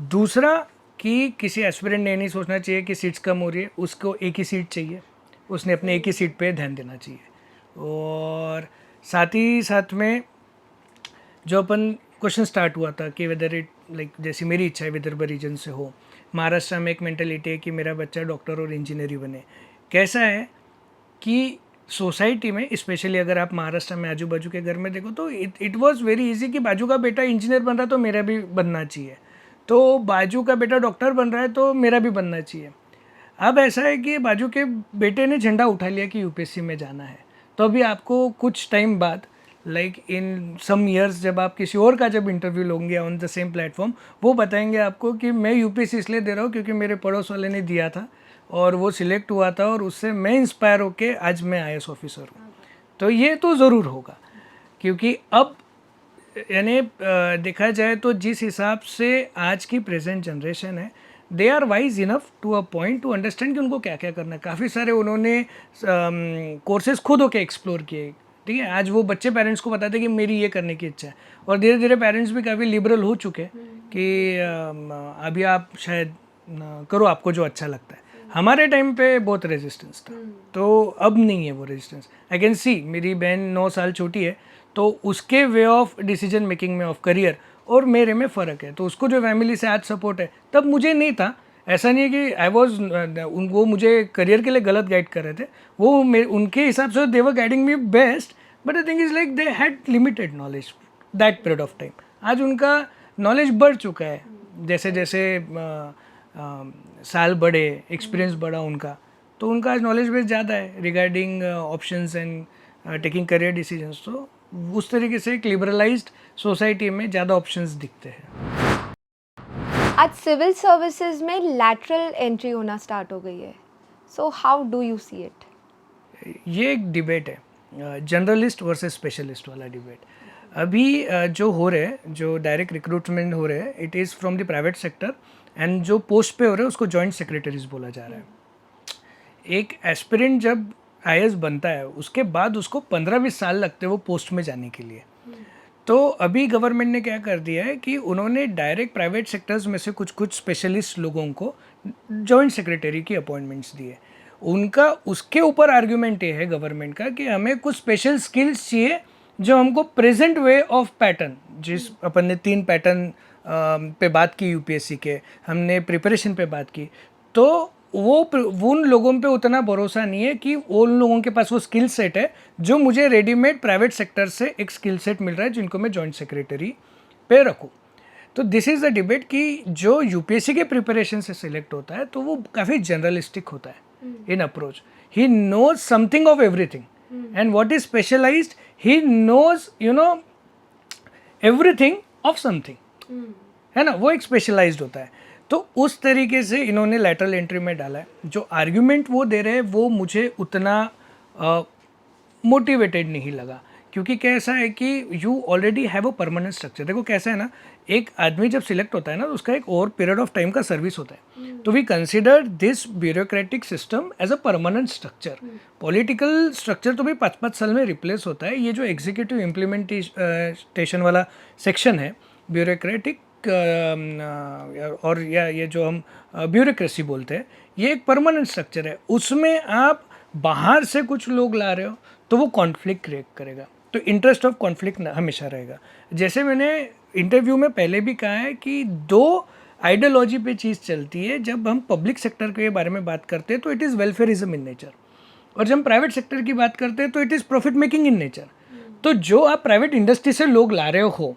दूसरा कि किसी एस्पिरेंट ने नहीं सोचना चाहिए कि सीट्स कम हो रही है, उसको एक ही सीट चाहिए, उसने अपने एक ही सीट पे ध्यान देना चाहिए। और साथ ही साथ में जो अपन क्वेश्चन स्टार्ट हुआ था कि वेदर इट लाइक, जैसी मेरी इच्छा है विदर्भ रीजन से हो, महाराष्ट्र में एक मेंटेलिटी है कि मेरा बच्चा डॉक्टर और इंजीनियर ही बने। कैसा है कि सोसाइटी में, स्पेशली अगर आप महाराष्ट्र में आजू बाजू के घर में देखो तो इट वाज वेरी इजी कि बाजू का बेटा इंजीनियर बन रहा है तो मेरा भी बनना चाहिए, तो बाजू का बेटा डॉक्टर बन रहा है तो मेरा भी बनना चाहिए। अब ऐसा है कि बाजू के बेटे ने झंडा उठा लिया कि यूपीएससी में जाना है, तो अभी आपको कुछ टाइम बाद, लाइक इन सम ईयर्स, जब आप किसी और का जब इंटरव्यू लोगे ऑन द सेम प्लेटफॉर्म, वो बताएंगे आपको कि मैं यूपीएससी इसलिए दे रहा हूँ क्योंकि मेरे पड़ोस वाले ने दिया था और वो सिलेक्ट हुआ था और उससे मैं इंस्पायर होके आज मैं आईएएस ऑफिसर हूँ। तो ये तो ज़रूर होगा, क्योंकि अब यानी देखा जाए तो जिस हिसाब से आज की प्रेजेंट जनरेशन है, they are wise enough to a point to understand कि उनको क्या क्या करना है। काफ़ी सारे उन्होंने कोर्सेज खुद होके एक्सप्लोर किए, ठीक है। आज वो बच्चे पेरेंट्स को बताते हैं कि मेरी ये करने की इच्छा है, और धीरे धीरे पेरेंट्स भी काफ़ी लिबरल हो चुके हैं कि अभी आप शायद करो आपको जो अच्छा लगता है। हमारे टाइम पे बहुत रेजिस्टेंस था, तो अब नहीं है वो रेजिस्टेंस। आई कैन सी, मेरी बहन 9 साल छोटी है, तो उसके वे ऑफ डिसीजन मेकिंग में ऑफ करियर और मेरे में फ़र्क है। तो उसको जो फैमिली से आज सपोर्ट है, तब मुझे नहीं था। ऐसा नहीं है कि आई वॉज, वो मुझे करियर के लिए गलत गाइड कर रहे थे, वो उनके हिसाब से they were guiding me best, but the thing is like they had limited knowledge that period of time. आज उनका नॉलेज बढ़ चुका है, जैसे जैसे साल बढ़े, एक्सपीरियंस बढ़ा उनका, तो उनका आज नॉलेज बेस ज़्यादा है regarding options and taking career decisions. तो उस तरीके से एक लिबरलाइज्ड सोसाइटी में ज़्यादा ऑप्शंस दिखते हैं। आज सिविल सर्विसेज में लैटरल एंट्री होना स्टार्ट हो गई है, so how do you see it? ये एक डिबेट है, जनरलिस्ट वर्सेस स्पेशलिस्ट वाला डिबेट। अभी जो हो रहे हैं, जो डायरेक्ट रिक्रूटमेंट हो रहे हैं, it is from the private sector, and जो पोस्ट पे हो रहे हैं उसको जॉइंट सेक्रेटरीज बोला जा रहा है। एक एस्पिरेंट जब आईएएस बनता है उसके बाद उसको 15-20 साल लगते हैं वो पोस्ट में जाने के लिए। तो अभी गवर्नमेंट ने क्या कर दिया है कि उन्होंने डायरेक्ट प्राइवेट सेक्टर्स में से कुछ कुछ स्पेशलिस्ट लोगों को जॉइंट सेक्रेटरी की अपॉइंटमेंट्स दिए। उनका उसके ऊपर आर्ग्यूमेंट ये है गवर्नमेंट का कि हमें कुछ स्पेशल स्किल्स चाहिए जो हमको प्रेजेंट वे ऑफ पैटर्न, जिस अपन ने 3 पैटर्न पे बात की यूपीएससी के, हमने प्रिपरेशन पे बात की, तो वो उन लोगों पे उतना भरोसा नहीं है कि उन लोगों के पास वो स्किल सेट है जो मुझे रेडीमेड प्राइवेट सेक्टर से एक स्किल सेट मिल रहा है जिनको मैं जॉइंट सेक्रेटरी पे रखूँ। तो दिस इज़ द डिबेट कि जो यूपीएससी के प्रिपरेशन से सिलेक्ट होता है तो वो काफ़ी जनरलिस्टिक होता है in approach. He knows something of everything and what is specialized he knows everything of something, है ना, वो एक स्पेशलाइज्ड होता है। तो उस तरीके से इन्होंने लैटरल एंट्री में डाला है। जो आर्ग्यूमेंट वो दे रहे हैं वो मुझे उतना मोटिवेटेड नहीं लगा, क्योंकि कैसा है कि you already have a permanent structure. देखो कैसा है ना, एक आदमी जब सिलेक्ट होता है ना तो उसका एक और पीरियड ऑफ टाइम का सर्विस होता है। तो we consider this bureaucratic system as a permanent structure. Political structure तो भी 5-5 साल में रिप्लेस होता है। ये जो एग्जीक्यूटिव इम्प्लीमेंटेशन वाला सेक्शन है ब्यूरोक्रेटिक और या ये जो हम ब्यूरोक्रेसी बोलते हैं, ये एक परमानेंट स्ट्रक्चर है। उसमें आप बाहर से कुछ लोग ला रहे हो तो वो कॉन्फ्लिक्ट क्रिएट करेगा, तो इंटरेस्ट ऑफ कॉन्फ्लिक्ट हमेशा रहेगा। जैसे मैंने इंटरव्यू में पहले भी कहा है कि 2 आइडियोलॉजी पे चीज़ चलती है। जब हम पब्लिक सेक्टर के बारे में बात करते हैं तो it is welfarism in nature, और जब हम प्राइवेट सेक्टर की बात करते हैं तो it is profit making in nature. तो जो आप प्राइवेट इंडस्ट्री से लोग ला रहे हो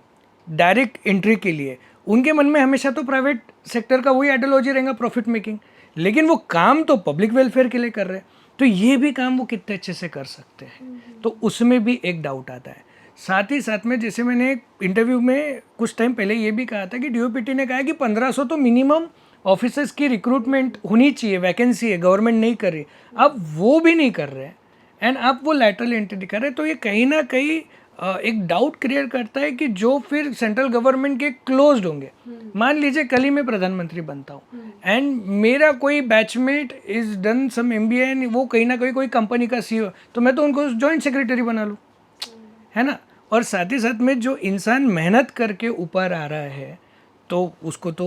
डायरेक्ट एंट्री के लिए, उनके मन में हमेशा तो प्राइवेट सेक्टर का वही आइडियोलॉजी रहेगा, प्रॉफिट मेकिंग, लेकिन वो काम तो पब्लिक वेलफेयर के लिए कर रहे हैं। तो ये भी काम वो कितने अच्छे से कर सकते हैं, तो उसमें भी एक डाउट आता है। साथ ही साथ में जैसे मैंने इंटरव्यू में कुछ टाइम पहले ये भी कहा था कि डीओपीटी ने कहा कि 1500 तो मिनिमम ऑफिसर्स की रिक्रूटमेंट होनी चाहिए, वैकेंसी है, गवर्नमेंट नहीं कर रही। अब वो भी नहीं कर रहे हैं एंड आप वो लैटरल एंट्री दिखा रहे हैं। तो ये कहीं ना कहीं एक डाउट क्रिएट करता है कि जो फिर सेंट्रल गवर्नमेंट के क्लोज्ड होंगे। मान लीजिए कल ही मैं प्रधानमंत्री बनता हूँ एंड मेरा कोई batchmate is done some MBA and वो कहीं ना कहीं कोई कंपनी का सीईओ, तो मैं तो उनको जॉइंट सेक्रेटरी बना लूँ, है ना। और साथ ही साथ में जो इंसान मेहनत करके ऊपर आ रहा है तो उसको तो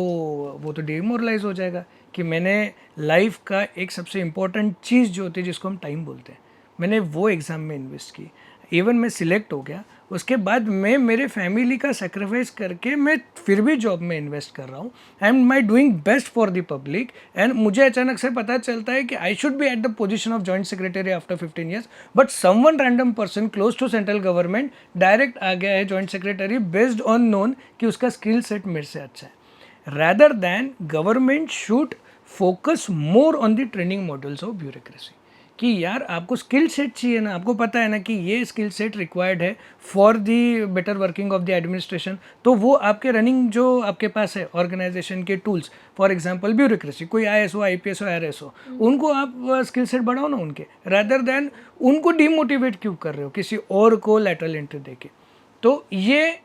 वो तो डिमोरलाइज हो जाएगा कि मैंने लाइफ का एक सबसे इम्पोर्टेंट चीज़ जो होती है जिसको हम टाइम बोलते हैं, मैंने वो एग्ज़ाम में इन्वेस्ट की, इवन मैं सिलेक्ट हो गया, उसके बाद मैं मेरे फैमिली का सेक्रीफाइस करके मैं फिर भी जॉब में इन्वेस्ट कर रहा हूँ। I am my doing best for the public and मुझे अचानक से पता चलता है कि I should be at the position of joint secretary after 15 years, but someone random person close to central government direct आ गया है joint secretary based on known कि उसका स्किल सेट मेरे से अच्छा है। Rather than government should focus more on the training models of bureaucracy कि यार आपको स्किल सेट चाहिए ना, आपको पता है ना कि ये स्किल सेट रिक्वायर्ड है for the better working of the administration, तो वो आपके रनिंग जो आपके पास है ऑर्गेनाइजेशन के टूल्स, फॉर एग्जांपल ब्यूरोक्रेसी, कोई आईएएस हो, आईपीएस हो, आरएस हो, उनको आप स्किल सेट बढ़ाओ ना उनके, रादर दैन उनको डिमोटिवेट क्यों कर रहे हो किसी और को लैटरल एंट्री देके। तो ये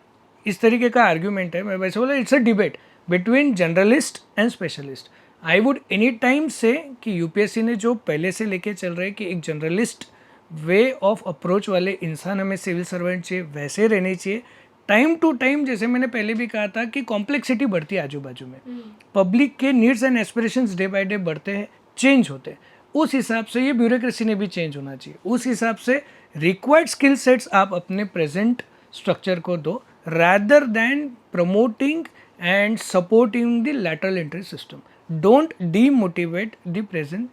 इस तरीके का आर्ग्यूमेंट है। मैं वैसे बोला it's a debate between generalist and specialist. I would any time से कि यूपीएससी ने जो पहले से लेके चल रहे हैं कि एक जर्नलिस्ट वे ऑफ अप्रोच वाले इंसान हमें सिविल सर्वेंट चाहिए, वैसे रहने चाहिए। टाइम टू टाइम जैसे मैंने पहले भी कहा था कि कॉम्प्लेक्सिटी बढ़ती है आजू बाजू में, पब्लिक के needs and aspirations day by day बढ़ते हैं, चेंज होते हैं। उस हिसाब से ये ब्यूरोक्रेसी ने भी चेंज होना चाहिए। उस हिसाब से रिक्वायर्ड स्किल सेट्स आप अपने प्रेजेंट स्ट्रक्चर को दो, rather than promoting and supporting the lateral entry system. Don't demotivate the present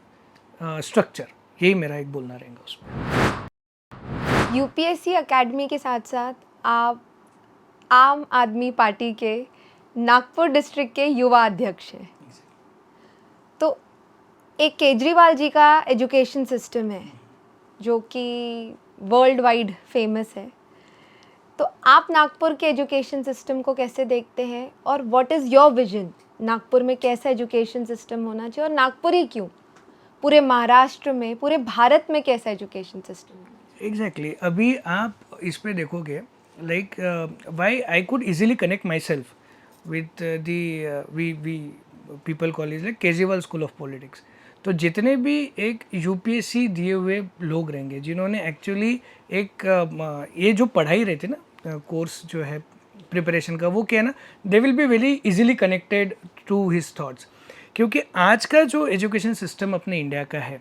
structure. यही मेरा एक बोलना रहेगा उसमें। यूपीएससी एकेडमी के साथ साथ आप आम आदमी पार्टी के नागपुर डिस्ट्रिक्ट के युवा अध्यक्ष हैं। तो एक केजरीवाल जी का एजुकेशन सिस्टम है जो कि वर्ल्ड वाइड फेमस है, तो आप नागपुर के एजुकेशन सिस्टम को कैसे देखते हैं और what is your vision Nagpur में कैसा एजुकेशन सिस्टम होना चाहिए, और नागपुर ही क्यों, पूरे महाराष्ट्र में, पूरे भारत में कैसा एजुकेशन सिस्टम होना चाहिए? एग्जैक्टली अभी आप इस पे देखोगे like why I could easily connect myself with we people college like Kejriwal school of politics. तो जितने भी एक यूपीएससी दिए हुए लोग रहेंगे जिन्होंने एक्चुअली एक ये जो पढ़ाई रहती है ना कोर्स जो है प्रिपरेशन का, वो क्या है ना, they will be very easily connected to his thoughts. क्योंकि आज का जो एजुकेशन सिस्टम अपने इंडिया का है,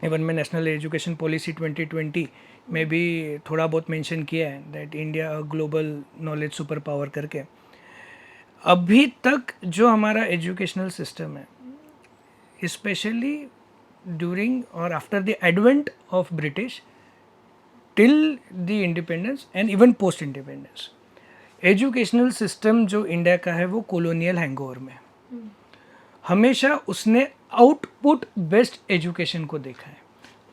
इवन में नेशनल एजुकेशन पॉलिसी 2020 में भी थोड़ा बहुत मेंशन किया है that India global knowledge super power करके। अभी तक जो हमारा एजुकेशनल सिस्टम है, स्पेशली ड्यूरिंग और after the advent of British till the independence and even post independence, educational system जो इंडिया का है वो कॉलोनियल हैंगओवर में है। हमेशा उसने आउटपुट बेस्ड एजुकेशन को देखा है,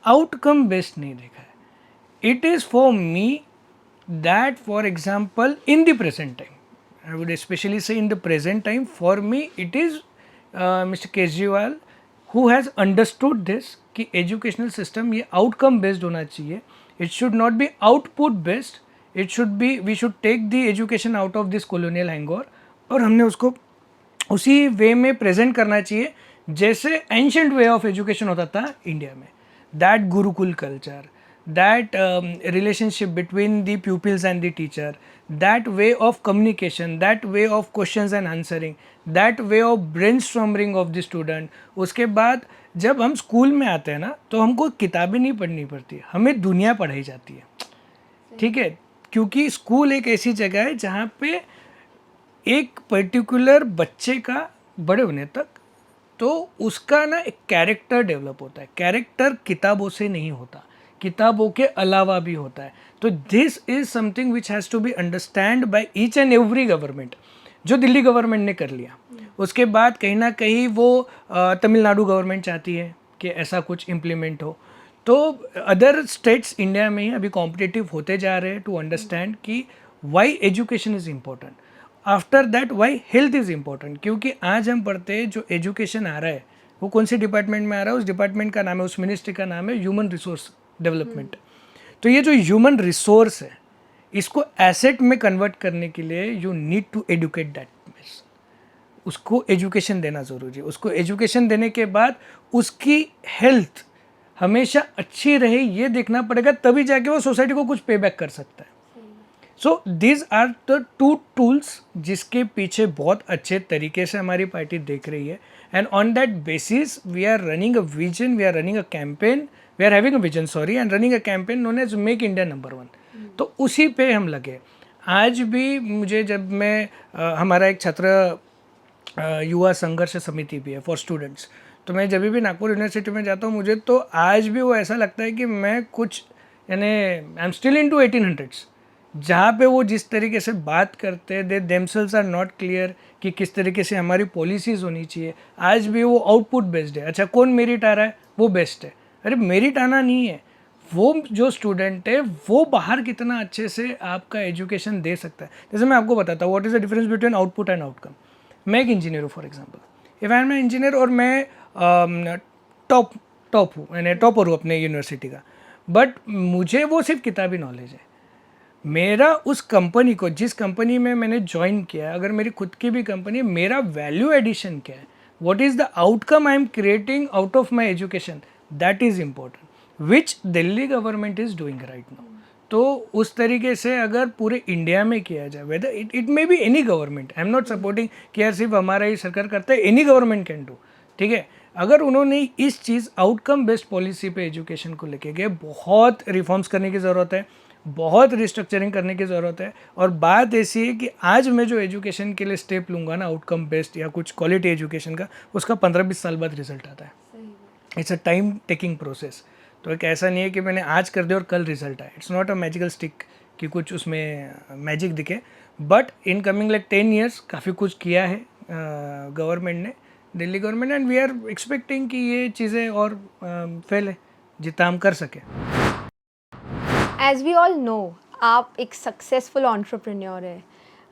आउटकम बेस्ड नहीं देखा है। It is for me that for example in the present time, I would specially say in the present time, for me it is mister Kejriwal who has understood this कि educational system ये outcome based होना चाहिए, it should not be output based, it should be, we should take the education out of this colonial hangover, और हमने उसको उसी वे में present करना चाहिए जैसे एंशंट वे ऑफ एजुकेशन होता था इंडिया में। That Gurukul culture, that relationship between the pupils and the teacher, that way of communication, that way of questions and answering, that way of brainstorming of the student. उसके बाद जब हम school में आते हैं ना, तो हमको किताबें नहीं पढ़नी पड़ती, हमें दुनिया पढ़ाई जाती है, ठीक है। क्योंकि स्कूल एक ऐसी जगह है जहाँ पे एक पर्टिकुलर बच्चे का बड़े होने तक तो उसका ना एक कैरेक्टर डेवलप होता है। कैरेक्टर किताबों से नहीं होता, किताबों के अलावा भी होता है। तो this is something which has to be understand by each and every government, जो दिल्ली गवर्नमेंट ने कर लिया। उसके बाद कहीं ना कहीं वो तमिलनाडु गवर्नमेंट चाहती है कि ऐसा कुछ इम्प्लीमेंट हो। तो अदर स्टेट्स इंडिया में ही अभी कॉम्पिटिटिव होते जा रहे हैं टू अंडरस्टैंड कि why education is important, after that why health is important. क्योंकि आज हम पढ़ते हैं जो एजुकेशन आ रहा है वो कौन से डिपार्टमेंट में आ रहा है, उस डिपार्टमेंट का नाम है, उस मिनिस्ट्री का नाम है ह्यूमन रिसोर्स डेवलपमेंट। तो ये जो ह्यूमन रिसोर्स है, इसको एसेट में कन्वर्ट करने के लिए you need to educate that mass, उसको एजुकेशन देना ज़रूरी है। उसको एजुकेशन देने के बाद उसकी हेल्थ हमेशा अच्छी रहे ये देखना पड़ेगा, तभी जाके वो सोसाइटी को कुछ पे बैक कर सकता है। So these are the two tools जिसके पीछे बहुत अच्छे तरीके से हमारी पार्टी देख रही है, and on that basis we are running a vision, we are running a campaign, we are having a vision sorry and running a campaign known as make India number 1। तो उसी पे हम लगे। आज भी मुझे जब मैं हमारा एक छात्र युवा संघर्ष समिति भी है फॉर स्टूडेंट्स, तो मैं जब भी नागपुर यूनिवर्सिटी में जाता हूँ, मुझे तो आज भी वो ऐसा लगता है कि मैं कुछ यानी I am still into 1800s, जहाँ पे वो जिस तरीके से बात करते हैं, they themselves are not clear कि किस तरीके से हमारी पॉलिसीज़ होनी चाहिए। आज भी वो आउटपुट बेस्ड है। अच्छा कौन मेरिट आ रहा है वो बेस्ट है, अरे मेरिट आना नहीं है, वो जो स्टूडेंट है वो बाहर कितना अच्छे से आपका एजुकेशन दे सकता है। जैसे मैं आपको बताता हूँ what is the difference between output and outcome. मैं एक इंजीनियर हूँ for example, if I am an engineer और मैं टॉप हूँ, यानी टॉपर हूँ अपने यूनिवर्सिटी का, बट मुझे वो सिर्फ किताबी नॉलेज है। मेरा उस कंपनी को, जिस कंपनी में मैंने ज्वाइन किया है, अगर मेरी खुद की भी कंपनी है, मेरा वैल्यू एडिशन क्या है, what is the outcome I am creating out of my education, that is important, which Delhi government is doing right now. तो उस तरीके से अगर पूरे इंडिया में किया जाए, whether it may be any government, I am not supporting कि यार सिर्फ हमारा ही सरकार करता है, एनी गवर्नमेंट कैन डू, ठीक है। अगर उन्होंने इस चीज़ आउटकम बेस्ड पॉलिसी पे एजुकेशन को लेके गए, बहुत रिफॉर्म्स करने की ज़रूरत है, बहुत रिस्ट्रक्चरिंग करने की ज़रूरत है। और बात ऐसी है कि आज मैं जो एजुकेशन के लिए स्टेप लूँगा ना, आउटकम बेस्ड या कुछ क्वालिटी एजुकेशन का, उसका 15-20 साल बाद रिजल्ट आता है। It's a time taking process. तो एक ऐसा नहीं है कि मैंने आज कर दिया और कल रिजल्ट आए। It's not a magical stick कि कुछ उसमें मैजिक दिखे, but in coming like 10 years काफ़ी कुछ किया है गवर्नमेंट ने, Delhi government, and we are expecting कि ये चीज़ें और फैले जितना हम कर सकें। एज वी ऑल नो, आप एक सक्सेसफुल एंटरप्रेन्योर है,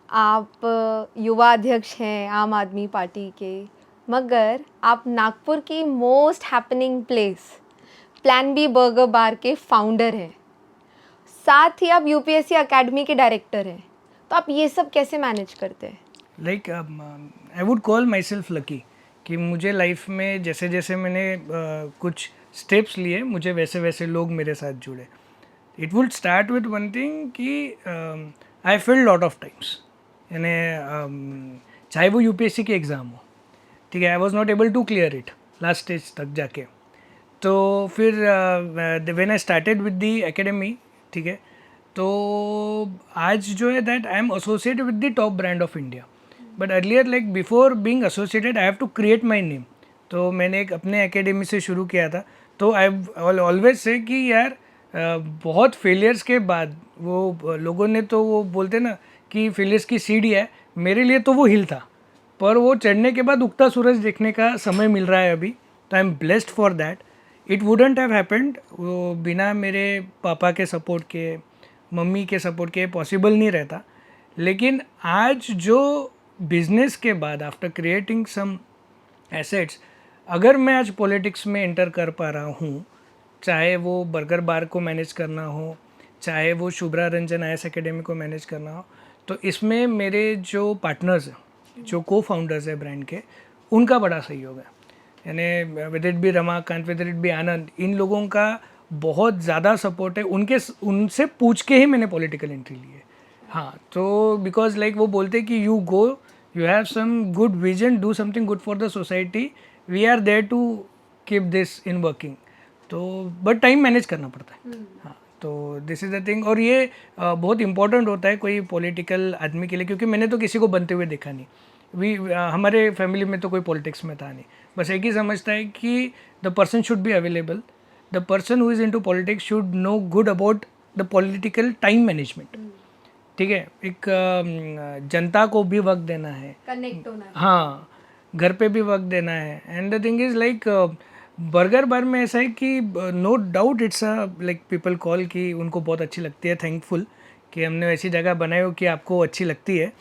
आप युवा अध्यक्ष हैं आम आदमी पार्टी के, मगर आप नागपुर की most happening place plan B burger bar के फाउंडर हैं, साथ ही आप यूपीएससी एकेडमी के डायरेक्टर हैं, तो आप ये सब कैसे मैनेज करते हैं? Like I would call my self lucky कि मुझे लाइफ में जैसे जैसे मैंने कुछ स्टेप्स लिए, मुझे वैसे वैसे लोग मेरे साथ जुड़े. It would start with one thing कि I failed lot of times, यानी चाहे वो यूपीएससी की एग्ज़ाम हो, ठीक है, I was not able to clear it last stage तक जाके. तो फिर when I started with the academy, ठीक है, तो आज जो है that I am associated with the top brand of India. But earlier like before being associated I have to create my name. तो मैंने एक अपने एकेडमी से शुरू किया था. तो आई ऑलवेज से कि यार बहुत फेलियर्स के बाद वो लोगों ने तो वो बोलते ना कि फेलियर्स की सीढ़ी है, मेरे लिए तो वो हिल था, पर वो चढ़ने के बाद उगता सूरज देखने का समय मिल रहा है अभी. तो I am blessed for that. It wouldn't have happened, वो बिना मेरे पापा के सपोर्ट के, मम्मी के सपोर्ट के पॉसिबल नहीं रहता. लेकिन आज जो बिजनेस के बाद आफ्टर क्रिएटिंग सम एसेट्स, अगर मैं आज पॉलिटिक्स में एंटर कर पा रहा हूँ, चाहे वो बर्गर बार को मैनेज करना हो, चाहे वो शुभ्रा रंजन आईएएस एकेडमी को मैनेज करना हो, तो इसमें मेरे जो पार्टनर्स हैं, जो को फाउंडर्स हैं ब्रांड के, उनका बड़ा सहयोग है. यानी with it be Ramakant, with it be Anand, इन लोगों का बहुत ज़्यादा सपोर्ट है. उनसे पूछ के ही मैंने पॉलिटिकल एंट्री ली है. हाँ, तो बिकॉज लाइक वो बोलते कि you go, you have some good vision, do something good for the society, we are there to keep this in working. तो बट टाइम मैनेज करना पड़ता है. हाँ, तो दिस इज़ द थिंग. और ये बहुत इंपॉर्टेंट होता है कोई पॉलिटिकल आदमी के लिए, क्योंकि मैंने तो किसी को बनते हुए देखा नहीं. हमारे फैमिली में तो कोई पॉलिटिक्स में था नहीं. बस एक ही समझता है कि the person should be available, the person who is into politics should know good about the political time management. ठीक है, एक जनता को भी वक्त देना है, कनेक्ट होना है. हाँ, घर पे भी वक्त देना है. And the thing is like burger bar में ऐसा है कि no doubt it's like people call कि उनको बहुत अच्छी लगती है. थैंकफुल कि हमने ऐसी जगह बनाई हो कि आपको अच्छी लगती है,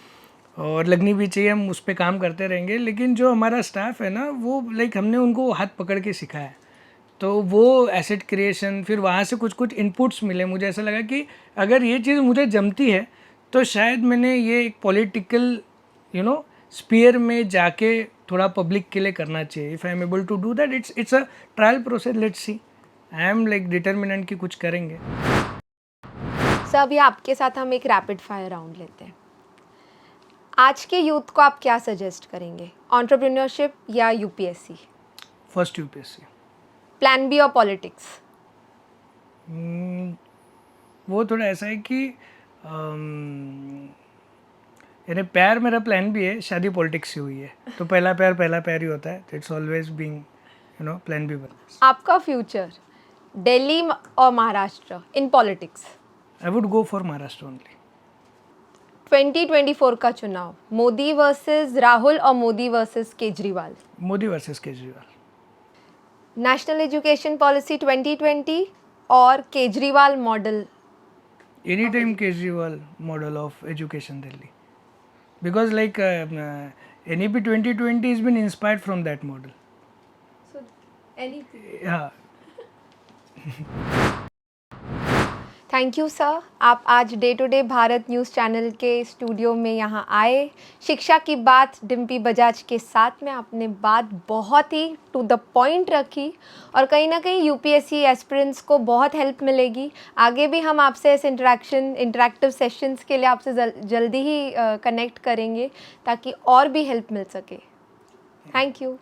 और लगनी भी चाहिए. हम उस पर काम करते रहेंगे. लेकिन जो हमारा स्टाफ है ना, वो लाइक हमने उनको हाथ पकड़ के सिखाया है. तो वो एसेट क्रिएशन, फिर वहाँ से कुछ कुछ इनपुट्स मिले. मुझे ऐसा लगा कि अगर ये चीज़ मुझे जमती है, तो शायद मैंने ये एक पॉलिटिकल स्पीयर में जाके थोड़ा पब्लिक के लिए करना चाहिए. If I am able to do that, it's a trial process. Let's see. I am like determinant कि कुछ करेंगे. सर, अभी आपके साथ हम एक रैपिड फायर राउंड लेते हैं. आज के यूथ को आप क्या सजेस्ट करेंगे, एंटरप्रेन्योरशिप या UPSC? First UPSC. Plan B और पॉलिटिक्स? वो थोड़ा ऐसा है कि यानी प्यार मेरा प्लान भी है, शादी पॉलिटिक्स से हुई है, तो पहला प्यार ही होता है. It's always being plan B one. आपका फ्यूचर दिल्ली और Maharashtra in politics? I would go for Maharashtra only. 2024 का चुनाव, मोदी वर्सेस राहुल और Modi versus Kejriwal? Modi versus Kejriwal. National education policy 2020 और Kejriwal model? Any time Kejriwal model of education Delhi, because like NEP 2020 has been inspired from that model. So anything. Yeah. Thank you sir, आप आज day to day Bharat news channel के studio में यहाँ आए. शिक्षा की बात डिम्पी बजाज के साथ में आपने बात बहुत ही टू द पॉइंट रखी, और कहीं ना कहीं यूपीएससी एस्पिरेंट्स को बहुत हेल्प मिलेगी. आगे भी हम आपसे इस इंटरेक्टिव सेशंस के लिए आपसे जल्दी ही कनेक्ट करेंगे ताकि और भी हेल्प मिल सके. Thank you.